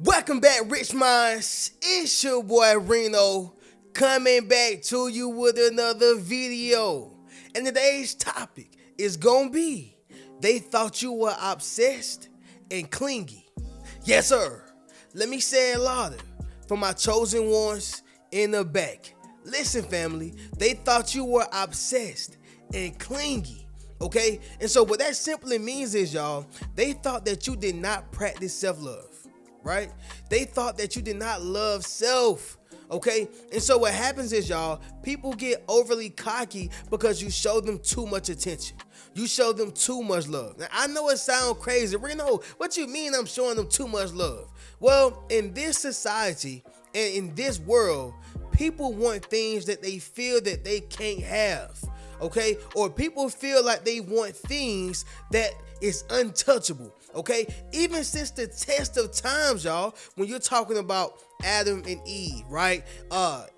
Welcome back, Rich Minds. It's your boy Reno coming back to you with another video. And today's topic is gonna be they thought you were obsessed and clingy. Yes, sir. Let me say it louder for my chosen ones in the back. Listen, family, they thought you were obsessed and clingy. Okay? And so what that simply means is, y'all, they thought that you did not practice self-love. Right? They thought that you did not love self. Okay? And so what happens is, y'all, people get overly cocky because you show them too much attention. You show them too much love. Now, I know it sounds crazy. Reno, what you mean I'm showing them too much love? Well, in this society and in this world, people want things that they feel that they can't have. Okay? Or people feel like they want things that is untouchable. Okay? Even since the test of times, y'all, when you're talking about Adam and Eve, right?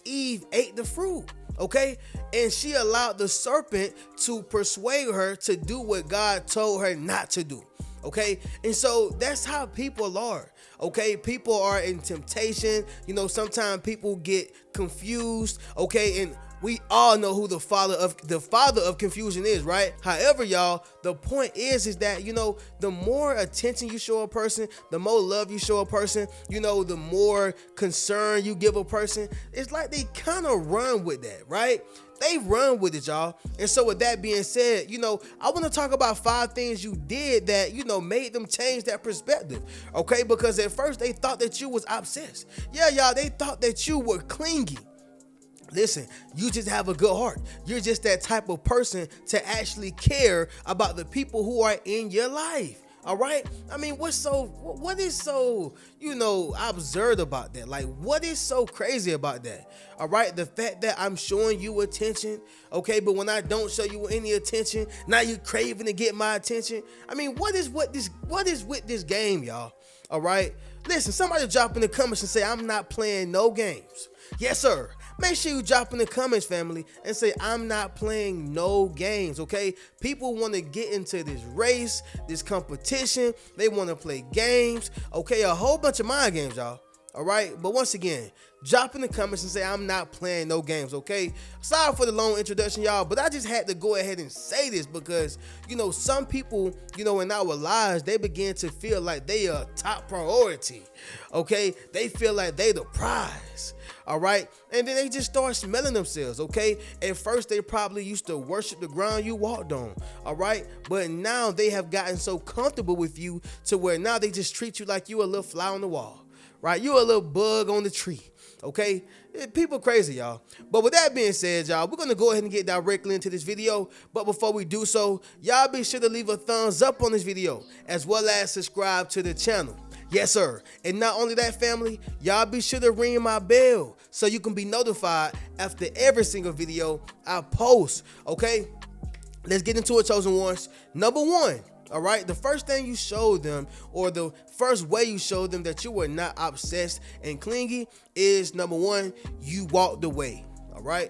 Eve ate the fruit. Okay? And she allowed the serpent to persuade her to do what God told her not to do. Okay? And so that's how people are. Okay? People are in temptation. You know, sometimes people get confused. Okay? And we all know who the father of confusion is, right? However, y'all, the point is that, you know, the more attention you show a person, the more love you show a person, you know, the more concern you give a person, it's like they kind of run with that, right? They run with it, y'all. And so with that being said, you know, I want to talk about 5 things you did that, you know, made them change that perspective. Okay? Because at first they thought that you was obsessed. Yeah, y'all, they thought that you were clingy. Listen, you just have a good heart. You're just that type of person to actually care about the people who are in your life. All right? I mean, what is so, you know, absurd about that? Like, what is so crazy about that? All right? The fact that I'm showing you attention, okay, but when I don't show you any attention, now you're craving to get my attention. I mean, what is with this game, y'all? All right? Listen, somebody drop in the comments and say, I'm not playing no games. Yes, sir. Make sure you drop in the comments, family, and say, I'm not playing no games, okay? People want to get into this race, this competition. They want to play games, okay? A whole bunch of mind games, y'all, all right? But once again, drop in the comments and say, I'm not playing no games, okay? Sorry for the long introduction, y'all, but I just had to go ahead and say this because, you know, some people, you know, in our lives, they begin to feel like they are top priority, okay? They feel like they the prize. All right. And then they just start smelling themselves. OK. At first, they probably used to worship the ground you walked on. All right. But now they have gotten so comfortable with you to where now they just treat you like you a little fly on the wall. Right. You a little bug on the tree. OK. People crazy, y'all. But with that being said, y'all, we're going to go ahead and get directly into this video. But before we do so, y'all be sure to leave a thumbs up on this video as well as subscribe to the channel. Yes, sir. And not only that, family, y'all be sure to ring my bell so you can be notified after every single video I post. Okay? Let's get into it, chosen ones. Number 1. All right? The first thing you showed them, or the first way you showed them that you were not obsessed and clingy is, number 1, you walked away. All right?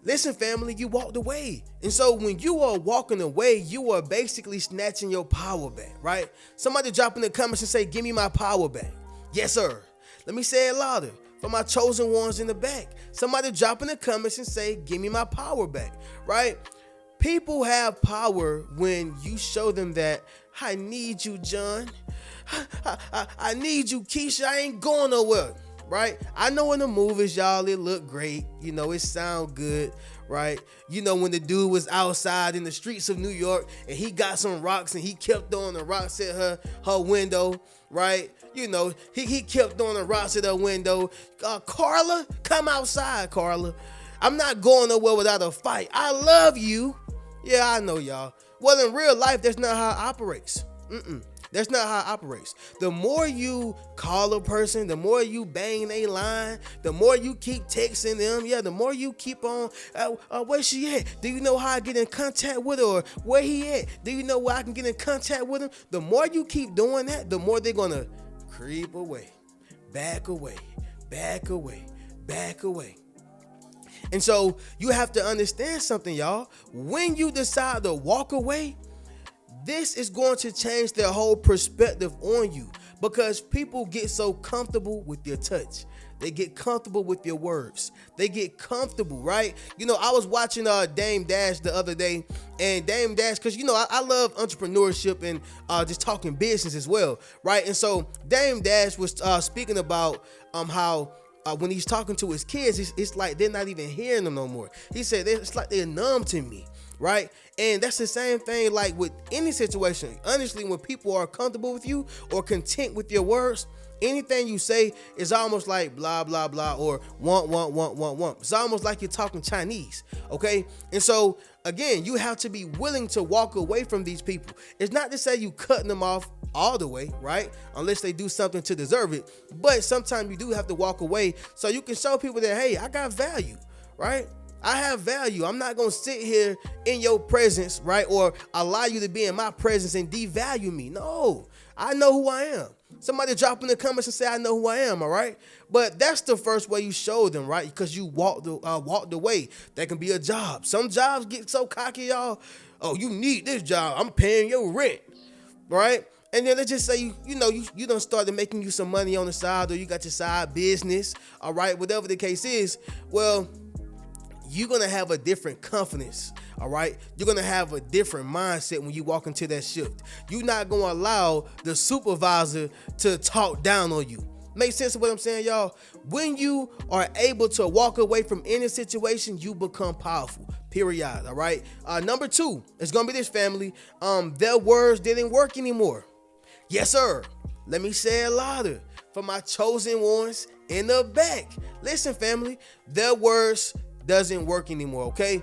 Listen, family, you walked away. And so when you are walking away, you are basically snatching your power back, right? Somebody drop in the comments and say, give me my power back. Yes, sir. Let me say it louder for my chosen ones in the back. Somebody drop in the comments and say, give me my power back, right? People have power when you show them that, I need you, John. I need you, Keisha. I ain't going nowhere. Right? I know in the movies, y'all, it look great. You know, it sound good, right? You know, when the dude was outside in the streets of New York and he got some rocks and he kept throwing the rocks at her window, right? You know, he kept throwing the rocks at her window. Carla, come outside, Carla. I'm not going nowhere without a fight. I love you. Yeah, I know, y'all. Well, in real life, that's not how it operates. That's not how it operates. The more you call a person, the more you bang a line, the more you keep texting them, yeah, the more you keep on, where she at? Do you know how I get in contact with her? Or where he at? Do you know where I can get in contact with him? The more you keep doing that, the more they're going to creep away, back away, back away, back away. And so you have to understand something, y'all. When you decide to walk away, this is going to change their whole perspective on you Because people get so comfortable with your touch. They get comfortable with your words. They get comfortable, right? I was watching Dame Dash the other day, and Dame Dash, because I love entrepreneurship and just talking business as well, right? And so Dame Dash was speaking about how when he's talking to his kids, it's like they're not even hearing them no more. He said it's like they're numb to me, right? And that's the same thing like with any situation. Honestly, when people are comfortable with you or content with your words, anything you say is almost like blah, blah, blah, or want. It's almost like you're talking Chinese, okay? And so, again, you have to be willing to walk away from these people. It's not to say you cutting them off all the way, right? Unless they do something to deserve it. But sometimes you do have to walk away so you can show people that, hey, I got value, right? I have value. I'm not going to sit here in your presence, right? Or allow you to be in my presence and devalue me. No, I know who I am. Somebody drop in the comments and say, I know who I am, all right? But that's the first way you show them, right? Because you walk the way. That can be a job. Some jobs get so cocky, y'all. Oh, you need this job. I'm paying your rent, right? And then let's just say you done started making you some money on the side, or you got your side business, all right? Whatever the case is, well, you're going to have a different confidence, all right? You're going to have a different mindset when you walk into that shift. You're not going to allow the supervisor to talk down on you. Make sense of what I'm saying, y'all? When you are able to walk away from any situation, you become powerful, period, all right? Number 2, it's going to be this, family. Their words didn't work anymore. Yes, sir. Let me say it louder for my chosen ones in the back. Listen, family, their words doesn't work anymore, okay?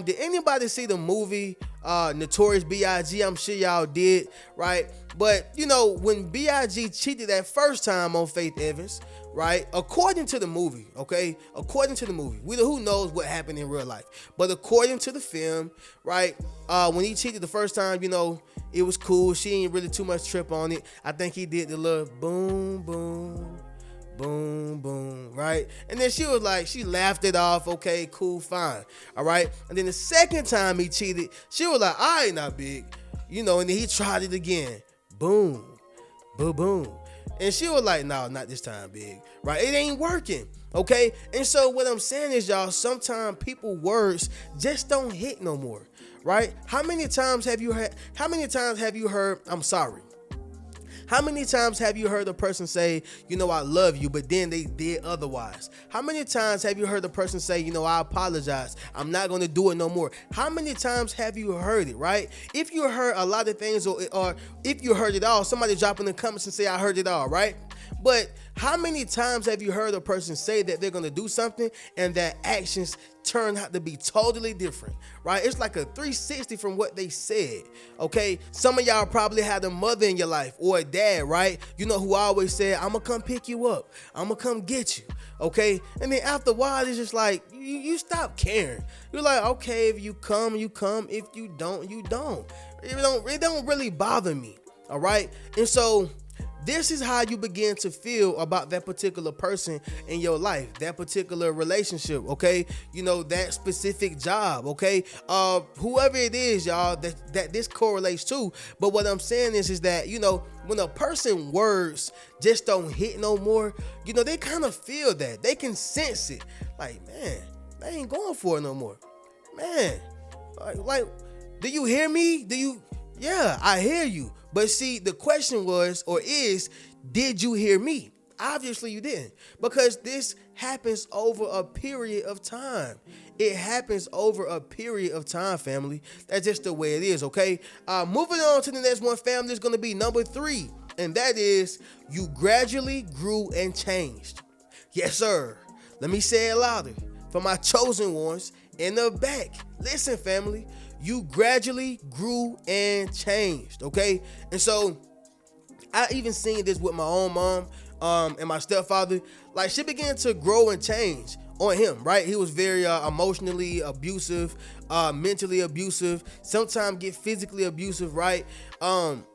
Did anybody see the movie Notorious B.I.G.? I'm sure y'all did, right? But when B.I.G. cheated that first time on Faith Evans, right? According to the movie, okay? According to the movie, who knows what happened in real life? But according to the film, right? When he cheated the first time, it was cool. She ain't really too much trip on it. I think he did the little boom, boom, boom, boom, right? And then she was like, she laughed it off. Okay, cool, fine, all right? And then the second time he cheated, she was like, I ain't not big, and then he tried it again. Boom, boom, boom. And she was like, no, not this time, big, right? It ain't working, okay? And so what I'm saying is, y'all, sometimes people words just don't hit no more, right? How many times have you heard, I'm sorry? How many times have you heard a person say, I love you, but then they did otherwise? How many times have you heard a person say, I apologize, I'm not going to do it no more? How many times have you heard it, right? If you heard a lot of things, or if you heard it all, somebody drop in the comments and say, I heard it all, right? But how many times have you heard a person say that they're going to do something and their actions turn out to be totally different, right? It's like a 360 from what they said, okay? Some of y'all probably had a mother in your life or a dad, right? Who always said, I'm going to come pick you up. I'm going to come get you, okay? And then after a while, it's just like, you stop caring. You're like, okay, if you come, you come. If you don't, you don't. It don't really bother me, all right? And so this is how you begin to feel about that particular person in your life, that particular relationship, okay? That specific job, okay? Whoever it is, y'all, that this correlates to. But what I'm saying is that, when a person words just don't hit no more, they kind of feel that. They can sense it. Like, man, they ain't going for it no more. Man, like, do you hear me? Yeah, I hear you. But see, the question was, or is, did you hear me? Obviously you didn't, because this happens over a period of time. It happens over a period of time, family. That's just the way it is, okay? Moving on to the next one, family, is going to be number 3, and that is, you gradually grew and changed. Yes, sir. Let me say it louder for my chosen ones in the back. Listen, family. You gradually grew and changed, okay? And so I even seen this with my own mom and my stepfather. Like, she began to grow and change on him, right? He was very emotionally abusive, mentally abusive, sometimes get physically abusive, right? And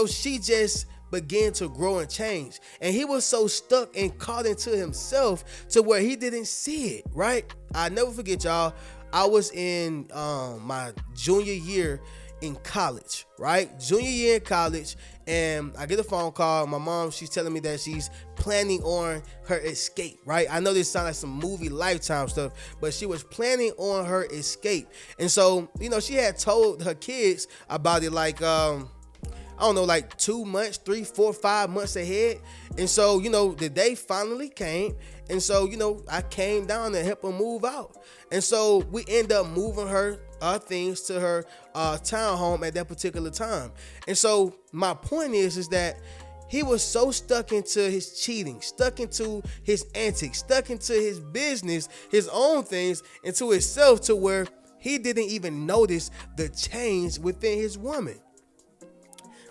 she just began to grow and change. And he was so stuck and caught into himself to where he didn't see it, right? I never forget, y'all. I was in my junior year in college, right? Junior year in college, and I get a phone call. My mom, she's telling me that she's planning on her escape, right? I know this sounds like some movie Lifetime stuff, but she was planning on her escape. And so, she had told her kids about it like I don't know, like 2 months, 3, 4, 5 months ahead. And so, the day finally came. And so, I came down to help her move out. And so we end up moving her things to her townhome at that particular time. And so my point is that he was so stuck into his cheating, stuck into his antics, stuck into his business, his own things, into himself, to where he didn't even notice the change within his woman.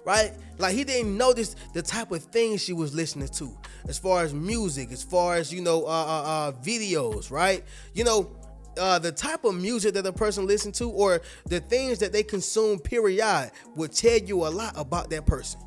Right? Like, he didn't notice the type of things she was listening to, as far as music, as far as, videos, right? The type of music that a person listens to, or the things that they consume, period, will tell you a lot about that person.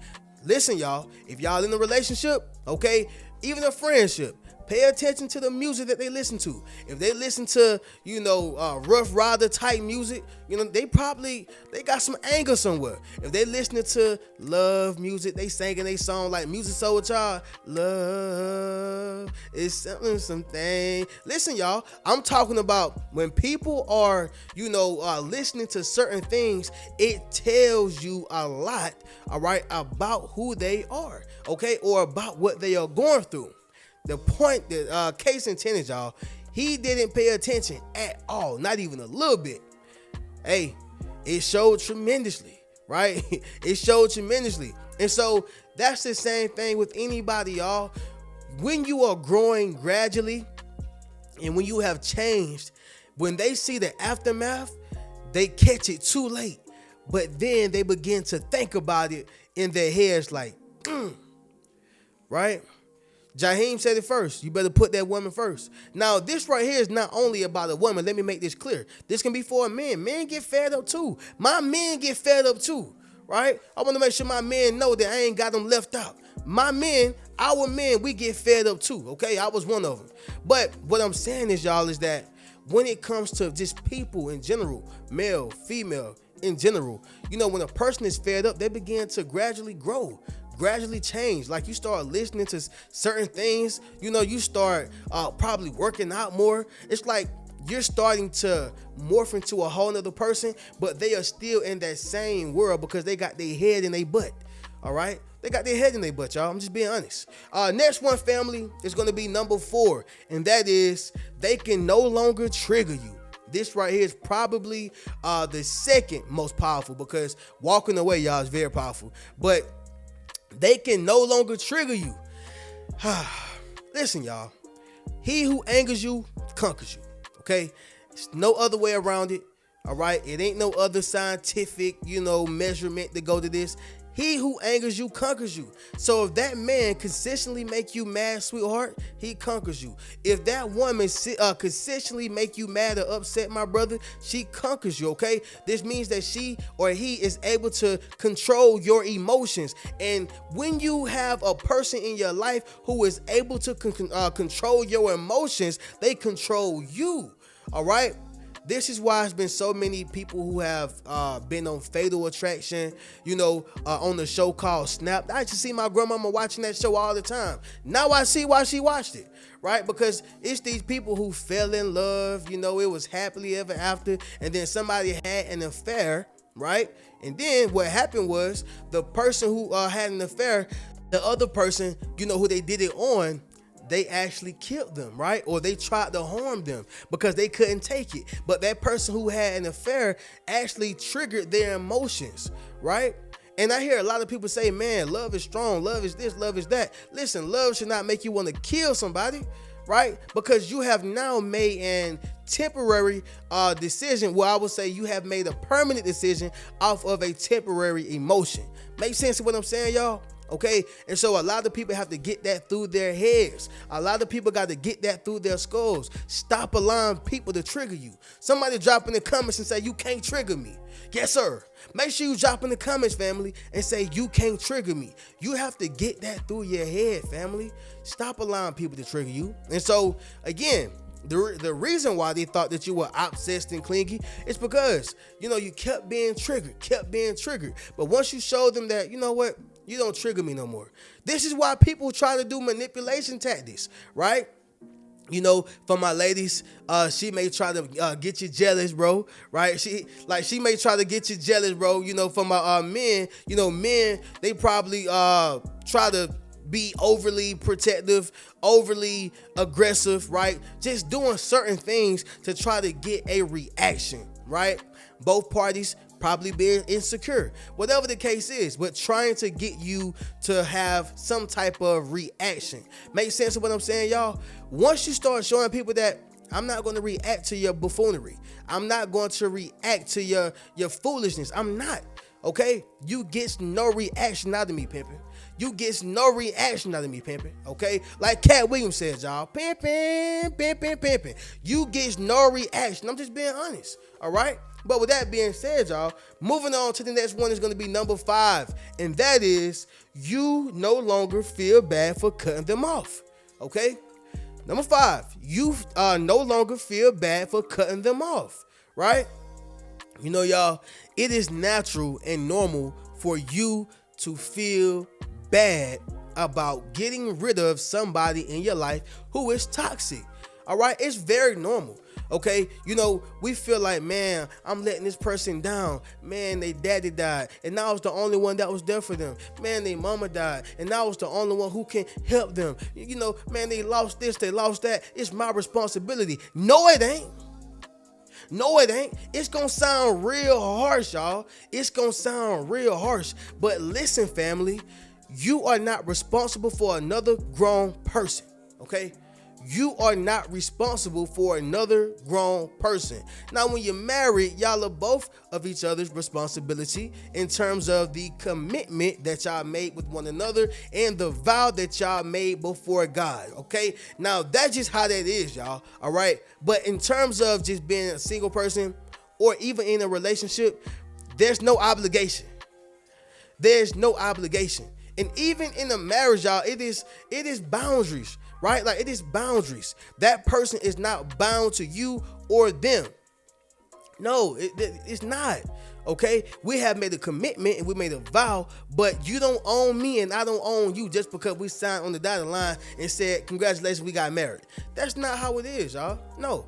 Listen, y'all, if y'all in a relationship, okay, even a friendship, pay attention to the music that they listen to. If they listen to, Rough Rider type music, they got some anger somewhere. If they listening to love music, they singing they song like Music Soul Child, love is something. Listen, y'all, I'm talking about when people are, listening to certain things, it tells you a lot, all right, about who they are, okay, or about what they are going through. The point that case intended, y'all, he didn't pay attention at all, not even a little bit. Hey, it showed tremendously, right? It showed tremendously. And so that's the same thing with anybody, y'all. When you are growing gradually and when you have changed, when they see the aftermath, they catch it too late. But then they begin to think about it in their heads like, right? Jaheim said it first. You better put that woman first. Now, this right here is not only about a woman. Let me make this clear. This can be for a man. Men get fed up too. My men get fed up too, right? I want to make sure my men know that I ain't got them left out. My men, our men, we get fed up too, okay? I was one of them. But what I'm saying is, y'all, is that when it comes to just people in general, male, female, in general, when a person is fed up, they begin to gradually grow, gradually change. Like, you start listening to certain things, you start probably working out more. It's like you're starting to morph into a whole nother person, but they are still in that same world because they got their head in their butt. All right, they got their head in their butt, y'all. I'm just being honest. Next one, family, is going to be number 4, and that is they can no longer trigger you. This right here is probably the second most powerful, because walking away, y'all, is very powerful, but they can no longer trigger you. Listen, y'all. He who angers you conquers you. Okay? There's no other way around it. All right? It ain't no other scientific, measurement to go to this. He who angers you conquers you. So if that man consistently make you mad, sweetheart, he conquers you. If that woman consistently make you mad or upset, my brother, she conquers you, okay? This means that she or he is able to control your emotions. And when you have a person in your life who is able to control your emotions, they control you, all right? This is why there's been so many people who have been on Fatal Attraction, on the show called Snap. I used to see my grandmama watching that show all the time. Now I see why she watched it, right? Because it's these people who fell in love, it was happily ever after, and then somebody had an affair, right? And then what happened was the person who had an affair, the other person, who they did it on, they actually killed them, right? Or they tried to harm them because they couldn't take it. But that person who had an affair actually triggered their emotions, right? And I hear a lot of people say, man, love is strong, love is this, love is that. Listen, love should not make you want to kill somebody, right? Because you have now made an temporary decision. Well, I would say you have made a permanent decision off of a temporary emotion. Make sense of what I'm saying, y'all? Okay, and so a lot of people have to get that through their heads. A lot of people got to get that through their skulls. Stop allowing people to trigger you. Somebody drop in the comments and say, you can't trigger me. Yes, sir. Make sure you drop in the comments, family, and say, you can't trigger me. You have to get that through your head, family. Stop allowing people to trigger you. And so, again, The reason why they thought that you were obsessed and clingy is because, you kept being triggered. But once you showed them that, you know what, you don't trigger me no more. This is why people try to do manipulation tactics, right? For my ladies, she may try to get you jealous, bro. Right? She may try to get you jealous, bro. For my men, men, they probably try to be overly protective, overly aggressive, right? Just doing certain things to try to get a reaction, right? Both parties probably being insecure, whatever the case is, but trying to get you to have some type of reaction. Make sense of what I'm saying, y'all? Once you start showing people that I'm not going to react to your buffoonery, I'm not going to react to your foolishness, I'm not, okay? You get no reaction out of me, pimping. You get no reaction out of me, pimping, okay? Like Cat Williams says, y'all, pimping. You get no reaction. I'm just being honest, all right? But with that being said, y'all, moving on to the next one is going to be number 5. And that is, you no longer feel bad for cutting them off. Okay? Number 5, you no longer feel bad for cutting them off. Right? Y'all, it is natural and normal for you to feel bad about getting rid of somebody in your life who is toxic. All right? It's very normal. Okay, we feel like, man, I'm letting this person down. Man, they daddy died, and now I was the only one that was there for them. Man, they mama died, and now I was the only one who can help them. Man, they lost this, they lost that. It's my responsibility. No, it ain't. No, it ain't. It's gonna sound real harsh, y'all. It's gonna sound real harsh. But listen, family, you are not responsible for another grown person, okay? You are not responsible for another grown person. Now, when you're married, y'all are both of each other's responsibility in terms of the commitment that y'all made with one another and the vow that y'all made before God, okay? Now, that's just how that is, y'all, all right? But in terms of just being a single person or even in a relationship, there's no obligation. There's no obligation. And even in a marriage, y'all, it is boundaries. Right? Like, it is boundaries. That person is not bound to you or them. No, it's not. Okay? We have made a commitment and we made a vow, but you don't own me and I don't own you just because we signed on the dotted line and said, congratulations, we got married. That's not how it is, y'all. No.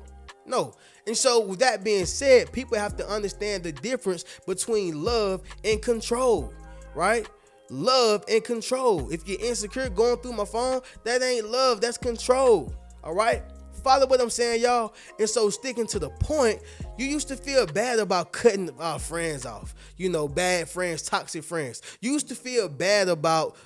And so with that being said, people have to understand the difference between love and control, right? Love and control. If you're insecure going through my phone, that ain't love, that's control. All right? Follow what I'm saying, y'all. And so, sticking to the point, you used to feel bad about cutting our friends off. Bad friends, toxic friends. You used to feel bad about,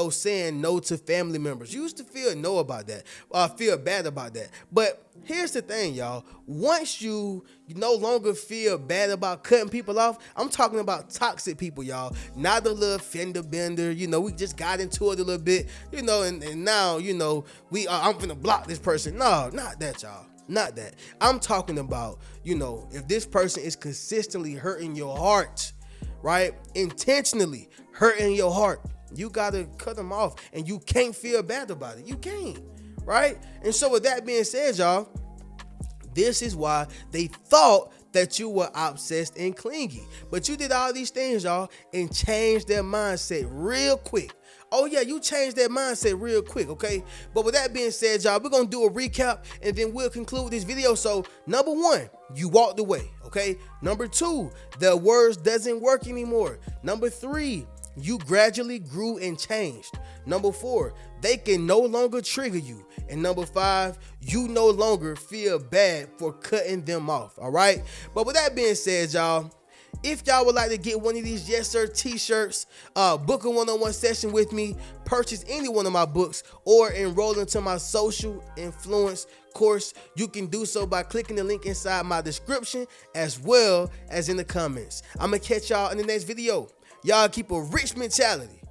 saying no to family members. You used to feel feel bad about that. But here's the thing, y'all. Once you no longer feel bad about cutting people off, I'm talking about toxic people, y'all. Not a little fender bender. We just got into it a little bit, and now, I'm gonna block this person. No, not that, y'all. Not that. I'm talking about, if this person is consistently hurting your heart, right? Intentionally hurting your heart, you gotta cut them off, and you can't feel bad about it. You can't, right? And so with that being said, y'all, this is why they thought that you were obsessed and clingy. But you did all these things, y'all, and changed their mindset real quick. Oh yeah, you changed that mindset real quick, okay? But with that being said, y'all, we're gonna do a recap and then we'll conclude this video. So, number 1, you walked away, okay? Number 2, the words doesn't work anymore. Number 3, you gradually grew and changed. Number 4, they can no longer trigger you. And number 5, you no longer feel bad for cutting them off, all right? But with that being said, y'all, if y'all would like to get one of these Yes Sir t-shirts, book a one-on-one session with me, purchase any one of my books, or enroll into my social influence course, you can do so by clicking the link inside my description as well as in the comments. I'm going to catch y'all in the next video. Y'all keep a rich mentality.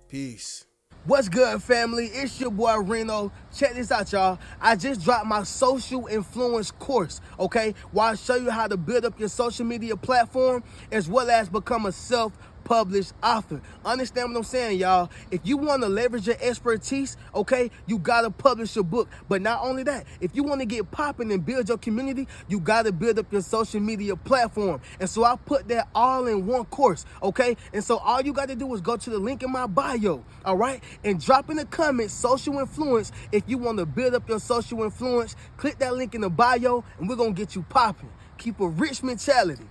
Peace. What's good, family? It's your boy Reno. Check this out, y'all. I just dropped my social influence course, okay? Where I show you how to build up your social media platform as well as become a self published author. Understand what I'm saying, y'all? If you want to leverage your expertise, okay, you gotta publish your book. But not only that, if you want to get popping and build your community, you gotta build up your social media platform. And so I put that all in one course, okay? And so all you gotta do is go to the link in my bio, all right, and drop in the comments social influence. If you want to build up your social influence, click that link in the bio, and we're gonna get you popping. Keep a rich mentality.